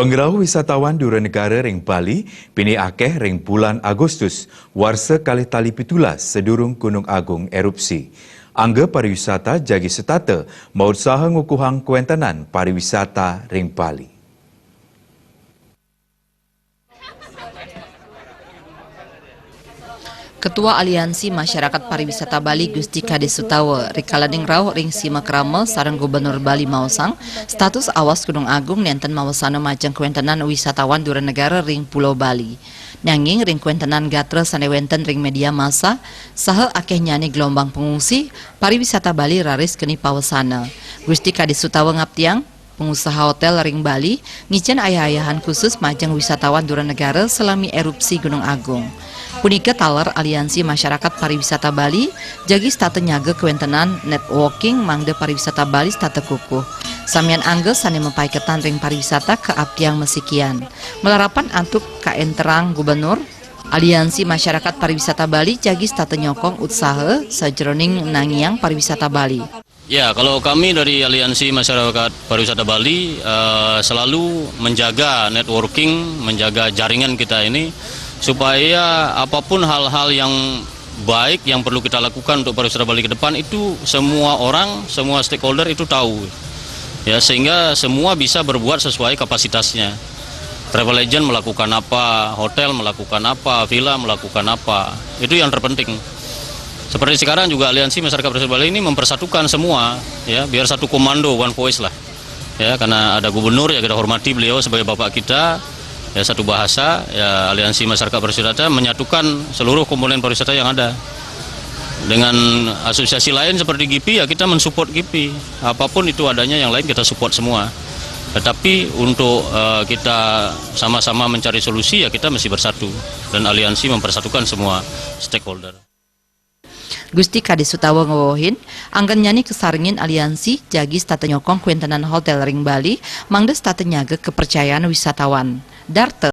Pengerau wisatawan dura negara ring Bali pini akeh ring bulan Agustus warsa kalih tali pitulas sedurung Gunung Agung erupsi. Angga pariwisata jagi setata mau usaha ngukuhang kuentanan pariwisata ring Bali. Ketua Aliansi Masyarakat Pariwisata Bali Gusti Kade Sutawa rikalading raw ring Sima Krama sareng Gubernur Bali Mausang status awas Gunung Agung nenten mawasana majeng kuentanan wisatawan dura negara ring Pulau Bali. Nanging ring kuentanan gatra sanewenten ring media massa saha akeh nyani gelombang pengungsi pariwisata Bali raris keni pawasana. Gusti Kade Sutawa ngaptiang pengusaha hotel ring Bali ngicen ayah-ayahan khusus majeng wisatawan dura negara selami erupsi Gunung Agung. Punika taler Aliansi Masyarakat Pariwisata Bali jagi stata nyaga kuentenan networking mangde pariwisata Bali stata kukuh. Samian angge sane mempaiketan ring pariwisata ke aptiang mesikian. Melarapan antuk kaen terang Gubernur Aliansi Masyarakat Pariwisata Bali jagi stata nyokong usaha sajroning nangiang pariwisata Bali. Ya, kalau kami dari Aliansi Masyarakat Pariwisata Bali selalu menjaga networking, menjaga jaringan kita ini supaya apapun hal-hal yang baik yang perlu kita lakukan untuk pariwisata Bali ke depan itu semua orang, semua stakeholder itu tahu. Ya, sehingga semua bisa berbuat sesuai kapasitasnya. Travel agent melakukan apa, hotel melakukan apa, villa melakukan apa. Itu yang terpenting. Seperti sekarang juga Aliansi Masyarakat Pariwisata Bali ini mempersatukan semua, ya, biar satu komando, one voice lah. Ya, karena ada gubernur ya kita hormati beliau sebagai bapak kita. Ya, satu bahasa, ya, Aliansi Masyarakat Pariwisata menyatukan seluruh komponen pariwisata yang ada. Dengan asosiasi lain seperti GIPI, ya kita mensupport GIPI. Apapun itu adanya yang lain kita support semua. Tetapi untuk kita sama-sama mencari solusi, ya kita mesti bersatu. Dan Aliansi mempersatukan semua stakeholder. Gusti Kade Sutawa ngowohin, anggan nyani kesaringin aliansi jagi stata nyokong kuentanan hotel ring Bali, mangde stata nyaga kepercayaan wisatawan. Darte